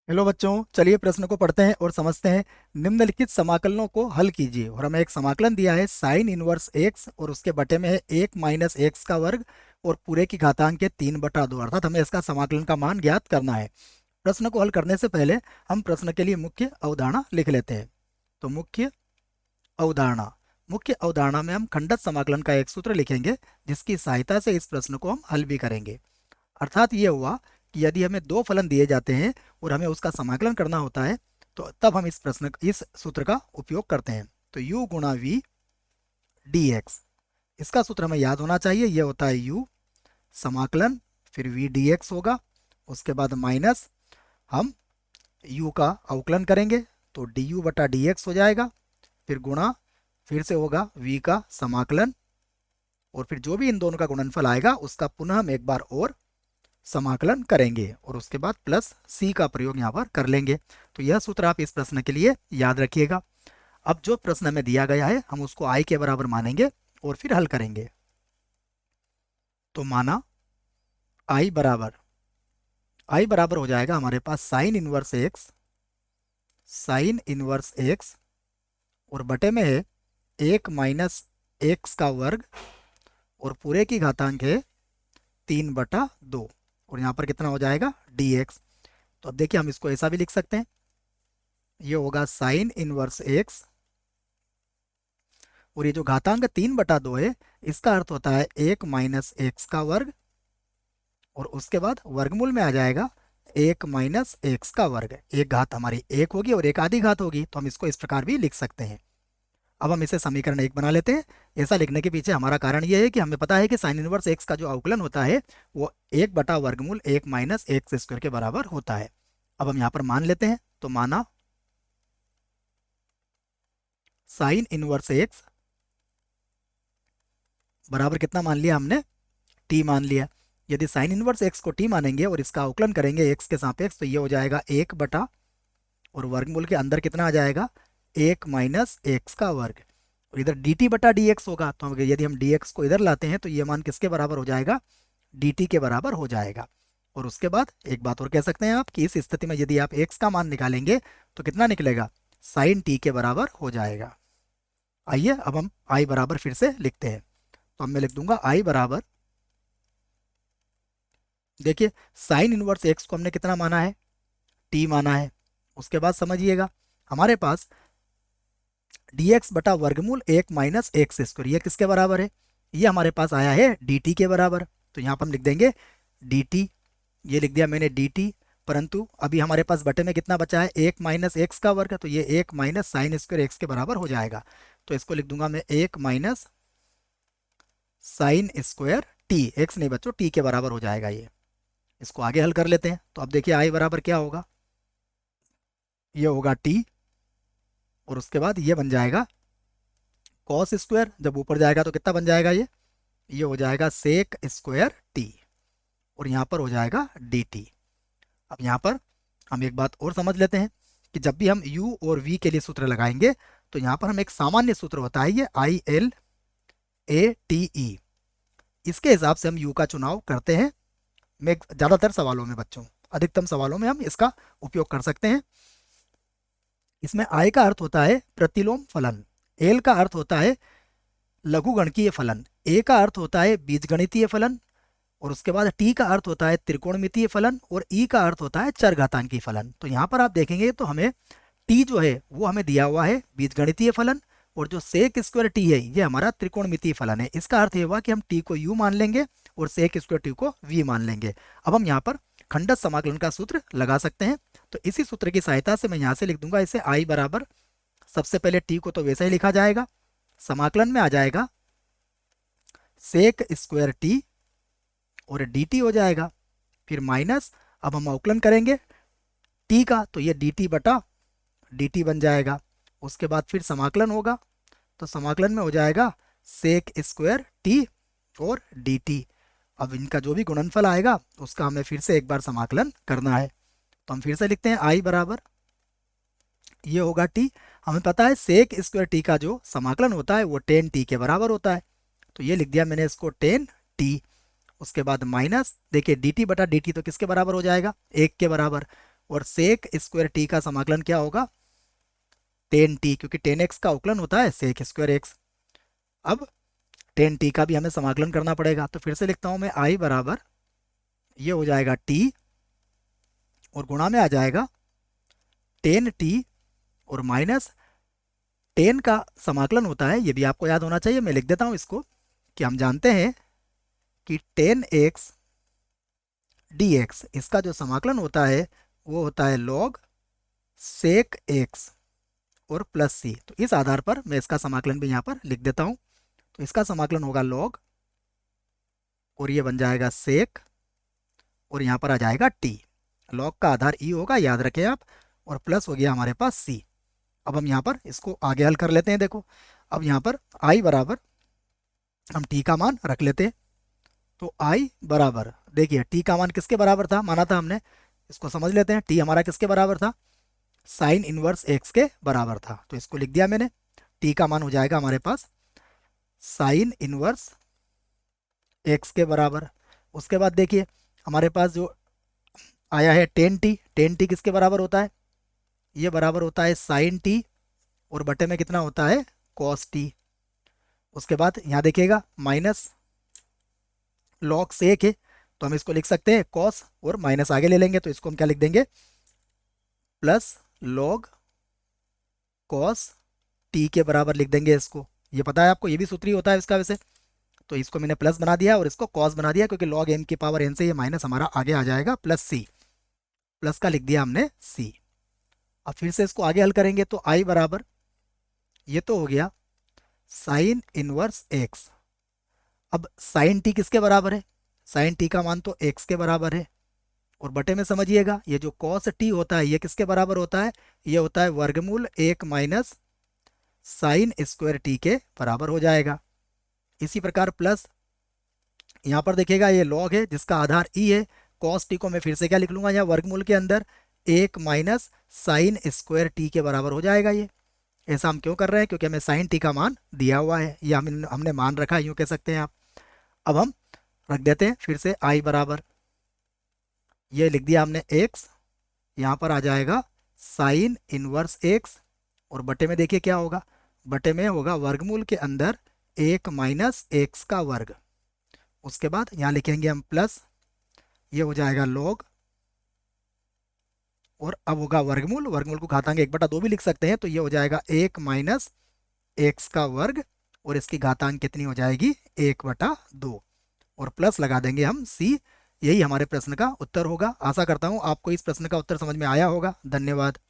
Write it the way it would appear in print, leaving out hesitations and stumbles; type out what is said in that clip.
Hello बच्चों, चलिए प्रश्न को पढ़ते हैं और समझते हैं। निम्नलिखित समाकलनों को हल कीजिए। और हमें एक समाकलन दिया है साइन इनवर्स एक्स और उसके बटे में है 1 - एक्स का वर्ग और पूरे की घातांक के 3/2, अर्थात हमें इसका समाकलन का मान ज्ञात करना है। प्रश्न को हल करने से पहले हम प्रश्न के लिए मुख्य अवधारणा लिख लेते हैं। तो अवधारणा मुख्य अवधारणा में हम खंडत समाकलन का एक सूत्र लिखेंगे, जिसकी सहायता से इस प्रश्न को हम हल भी करेंगे। अर्थात ये हुआ कि यदि हमें दो फलन दिए जाते हैं और हमें उसका समाकलन करना होता है, तो तब हम इस सूत्र का उपयोग करते हैं। तो u गुणा v dx, इसका सूत्र हमें याद होना चाहिए। यह होता है u समाकलन, फिर v dx होगा, उसके बाद माइनस हम u का अवकलन करेंगे तो du बटा dx हो जाएगा, फिर गुणा फिर से होगा v का समाकलन, और फिर जो भी इन दोनों का गुणनफल आएगा उसका पुनः हम एक बार और समाकलन करेंगे और उसके बाद प्लस सी का प्रयोग यहाँ पर कर लेंगे। तो यह सूत्र आप इस प्रश्न के लिए याद रखिएगा। अब जो प्रश्न हमें दिया गया है हम उसको आई के बराबर मानेंगे और फिर हल करेंगे। तो माना आई बराबर हो जाएगा हमारे पास साइन इनवर्स एक्स और बटे में है 1 - एक्स का वर्ग और पूरे की घातांक है 3/2, और यहाँ पर कितना हो जाएगा dx। तो अब देखिए हम इसको ऐसा भी लिख सकते हैं, ये होगा साइन इनवर्स एक्स और ये जो घातांक 3/2 है इसका अर्थ होता है 1 - एक्स का वर्ग, और उसके बाद वर्गमूल में आ जाएगा 1 - एक्स का वर्ग। एक घात हमारी एक होगी और एक आधी घात होगी, तो हम इसको इस प्रकार भी लिख सकते हैं। अब हम इसे समीकरण 1 बना लेते हैं। ऐसा लिखने के पीछे हमारा कारण यह है कि हमें पता है कि साइन इनवर्स एक्स का जो अवकलन होता है वो 1/वर्गमूल 1 - एक्स स्क्वायर के बराबर होता है। अब हम यहाँ पर मान लेते हैं। तो माना साइन इनवर्स एक्स बराबर कितना मान लिया हमने, टी मान लिया। यदि साइन इनवर्स एक्स को टी मानेंगे और इसका अवकलन करेंगे एक्स के सापेक्ष, तो ये हो जाएगा 1 और वर्गमूल के अंदर कितना आ जाएगा 1 - एक्स का वर्ग, और इधर डी टी बटा डी एक्स होगा। तो यदि हम डी एक्स को इधर लाते हैं तो ये मान किसके बराबर हो जाएगा, डी टी के बराबर हो जाएगा। और उसके बाद एक बात और कह सकते हैं आप कि इस स्थिति में यदि आप एक्स का मान निकालेंगे तो कितना निकलेगा, साइन टी के बराबर हो जाएगा। आइए अब हम आई बराबर फिर से लिखते हैं। तो अब मैं लिख दूंगा आई बराबर, देखिए साइन इनवर्स एक्स को हमने कितना माना है, टी माना है। उसके बाद समझिएगा हमारे पास dx बटा वर्गमूल 1 - एक्स स्क्वायर, ये किसके बराबर है, ये हमारे पास आया है dt के बराबर। तो यहाँ पर हम लिख देंगे dt, ये लिख दिया मैंने dt, परंतु अभी हमारे पास बटे में कितना बचा है 1 - एक्स का वर्ग, तो ये 1 - साइन स्क्वायर एक्स के बराबर हो जाएगा। तो इसको लिख दूंगा मैं 1 - साइन स्क्वायर टी, एक्स नहीं बच्चों टी के बराबर हो जाएगा ये। इसको आगे हल कर लेते हैं। तो अब देखिए आई बराबर क्या होगा, ये होगा टी और उसके बाद ये बन जाएगा कॉस स्क्वायर, जब ऊपर जाएगा तो कितना बन जाएगा ये हो जाएगा सेक स्क्वायर टी, और यहाँ पर हो जाएगा डी टी। अब यहाँ पर हम एक बात और समझ लेते हैं कि जब भी हम u और v के लिए सूत्र लगाएंगे तो यहाँ पर हम एक सामान्य सूत्र होता है ये I L A T E, इसके हिसाब से हम u का चुनाव करते हैं। मैं ज़्यादातर सवालों में बच्चों, अधिकतम सवालों में हम इसका उपयोग कर सकते हैं। इसमें I का अर्थ होता है प्रतिलोम फलन, L का अर्थ होता है लघुगणकीय फलन, A का अर्थ होता है बीजगणितीय फलन, और उसके बाद T का अर्थ होता है त्रिकोणमितीय फलन, और E का अर्थ होता है चरघातांकी फलन। तो यहाँ पर आप देखेंगे तो हमें T जो है वो हमें दिया हुआ है बीजगणितीय फलन, और जो सेक स्क्वायर टी है ये हमारा त्रिकोणमितीय फलन है। इसका अर्थ ये हुआ कि हम टी को u मान लेंगे और सेक स्क्वायर टी को v मान लेंगे। अब हम यहाँ पर खंडत समाकलन का सूत्र लगा सकते हैं। तो इसी सूत्र की सहायता से मैं यहाँ से लिख दूंगा इसे आई बराबर, सबसे पहले टी को तो वैसे ही लिखा जाएगा, समाकलन में आ जाएगा सेक स्क्वायर टी और डी टी हो जाएगा, फिर माइनस अब हम अवकलन करेंगे टी का, तो ये डी टी बटा डी टी बन जाएगा। उसके बाद फिर समाकलन होगा, तो समाकलन में हो जाएगा सेक स्क्वायर टी और डी टी। अब इनका जो भी गुणनफल आएगा उसका हमें फिर से एक बार समाकलन करना है। तो हम फिर से लिखते हैं आई बराबर, ये होगा टी, हमें पता है सेक स्क्वायर टी का जो समाकलन होता है वो 10t के बराबर होता है, तो ये लिख दिया मैंने इसको 10t। उसके बाद माइनस देखिए dt बटा dt तो किसके बराबर हो जाएगा, 1 के बराबर, और सेक स्क्वायर टी का समाकलन क्या होगा, 10t, क्योंकि 10x का अवकलन होता है सेक स्क्वायर एक्स। अब 10t का भी हमें समाकलन करना पड़ेगा, तो फिर से लिखता हूं मैं i बराबर, ये हो जाएगा t और गुणा में आ जाएगा 10t और माइनस 10 का समाकलन होता है, ये भी आपको याद होना चाहिए, मैं लिख देता हूं इसको, कि हम जानते हैं कि 10x dx, इसका जो समाकलन होता है वो होता है log सेक x और प्लस सी। तो इस आधार पर मैं इसका समाकलन भी यहाँ पर लिख देता हूँ। तो इसका समाकलन होगा log और ये बन जाएगा सेक और यहाँ पर आ जाएगा t। log का आधार e होगा, याद रखें आप, और प्लस हो गया हमारे पास c। अब हम यहाँ पर इसको आगे हल कर लेते हैं। देखो अब यहाँ पर i बराबर हम t का मान रख लेते हैं। तो i बराबर, देखिए t का मान किसके बराबर था, माना था हमने, इसको समझ लेते हैं। t हमारा किसके बराबर था, साइन इनवर्स x के बराबर था। तो इसको लिख दिया मैंने, t का मान हो जाएगा हमारे पास साइन इनवर्स x के बराबर। उसके बाद देखिए हमारे पास जो आया है 10t, 10t किसके बराबर होता है, ये बराबर होता है साइन t और बटे में कितना होता है कॉस t। उसके बाद यहाँ देखिएगा माइनस लॉग सेक है, तो हम इसको लिख सकते हैं कॉस और माइनस आगे ले लेंगे, तो इसको हम क्या लिख देंगे, प्लस लॉग कॉस टी के बराबर लिख देंगे इसको। ये पता है आपको, ये भी सूत्र ही होता है इसका वैसे। तो इसको मैंने प्लस बना दिया और इसको कॉस बना दिया, क्योंकि लॉग एम की पावर एन से ये माइनस हमारा आगे आ जाएगा प्लस सी। प्लस का लिख दिया हमने सी। अब फिर से इसको आगे हल करेंगे, तो आई बराबर, ये तो हो गया साइन इनवर्स एक्स। अब साइन टी किसके बराबर है, साइन टी का मान तो एक्स के बराबर है, और बटे में समझिएगा ये जो कॉस टी होता है ये किसके बराबर होता है, ये होता है वर्गमूल 1 माइनस साइन स्क्वायर टी के बराबर हो जाएगा। इसी प्रकार प्लस यहाँ पर देखिएगा ये लॉग है जिसका आधार ई है, कॉस टी को मैं फिर से क्या लिख लूंगा यहाँ वर्गमूल के अंदर 1 माइनस साइन स्क्वायर टी के बराबर हो जाएगा। ये ऐसा हम क्यों कर रहे हैं, क्योंकि हमें साइन टी का मान दिया हुआ है, ये हमने मान रखा है, यूँ कह सकते हैं आप। अब हम रख देते हैं फिर से आई बराबर, ये लिख दिया हमने एक्स, यहाँ पर आ जाएगा साइन इनवर्स एक्स, और बटे में देखिए क्या होगा, बटे में होगा वर्गमूल के अंदर 1 माइनस एक्स का वर्ग। उसके बाद यहाँ लिखेंगे हम प्लस, ये हो जाएगा लॉग, और अब होगा वर्गमूल, वर्गमूल को घातांक 1/2 भी लिख सकते हैं, तो ये हो जाएगा 1 माइनस एक्स का वर्ग, और इसकी घातांक कितनी हो जाएगी 1/2, और प्लस लगा देंगे हम सी। यही हमारे प्रश्न का उत्तर होगा। आशा करता हूँ आपको इस प्रश्न का उत्तर समझ में आया होगा। धन्यवाद।